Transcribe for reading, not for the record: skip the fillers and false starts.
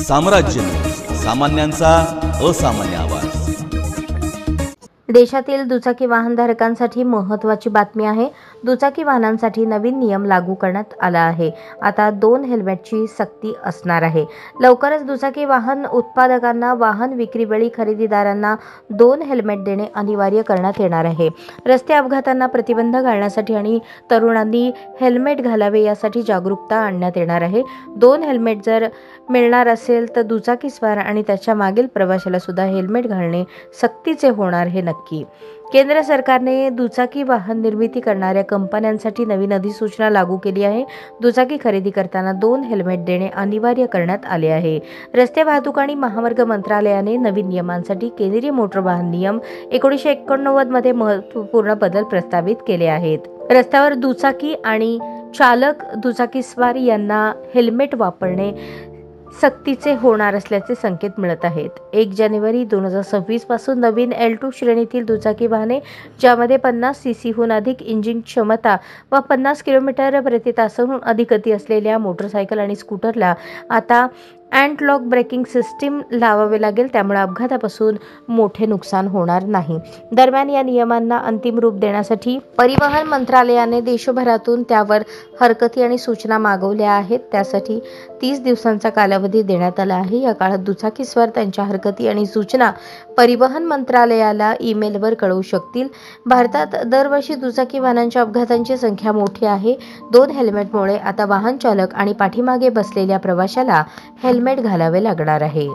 साम्राज्य, सामान्यांचा असामान्य आवाज। देशातील दुचाकी वाहनधारकांसाठी महत्त्वाची बातमी आहे। दुचाकी वाहनांसाठी नवीन नियम लागू करण्यात आला आहे। आता 2 हेल्मेटची सक्ती असणार आहे। लवकरच दुचाकी वाहन उत्पादकांना वाहन विक्रीवेळी खरेदीदारांना 2 हेल्मेट देणे अनिवार्य करण्यात येणार आहे। रस्ते अपघातांना प्रतिबंध घालण्यासाठी आणि तरुणांनी हेल्मेट घालावे यासाठी जागरूकता आणण्यात येणार आहे। 2 हेल्मेट जर मिळणार असेल तर दुचाकीस्वार आणि त्याच्या मागील प्रवाशाला सुद्धा हेल्मेट घालणे सक्तीचे होणार हे नक्की। केंद्र सरकारने दुचाकी वाहन निर्मिती करणाऱ्या कंपन्यांसाठी नवीन अधिसूचना लागू केली आहे। दुचाकी खरेदी करताना 2 हेल्मेट देणे अनिवार्य करण्यात आले आहे। रस्ते वाहतूक आणि महामार्ग मंत्रालयाने नवीन नियमांसाठी केंद्रीय मोटर वाहन नियम 1989 मध्ये महत्त्वपूर्ण बदल प्रस्तावित केले आहेत। रस्त्यावर दुचाकी आणि चालक दुचाकीस्वार यांना हेल्मेट वापरणे सक्तीचे होणार असल्याचे संकेत मिळत आहेत। 1 जानेवारी 2026 पासून नवीन L2 श्रेणीतील दुचाकी वाहने ज्यामध्ये 50 सीसीहून अधिक इंजिन क्षमता व 50 किलोमीटर प्रति तासाहून अधिक गती असलेल्या मोटरसायकल आणि स्कूटरला आता अँटी-लॉक ब्रेकिंग सिस्टीम लावावे लागेल, त्यामुळे अपघातापासून मोठे नुकसान होणार नाही। दरम्यान या नियमांना अंतिम रूप देण्यासाठी परिवहन मंत्रालयाने देशभरातून त्यावर हरकती आणि सूचना मागवल्या आहेत। त्यासाठी 30 दिवसांचा कालावधी देण्यात आला आहे। या काळात दुचाकीस्वार त्यांच्या हरकती आणि सूचना परिवहन मंत्रालयाला ईमेलवर कळवू शकतील। भारतात दरवर्षी दुचाकी वाहनांच्या अपघातांची संख्या मोठी आहे। 2 हेल्मेटमुळे आता वाहन चालक आणि पाठीमागे बसलेल्या प्रवाशाला हेल्मेट घालावे लागणार आहे।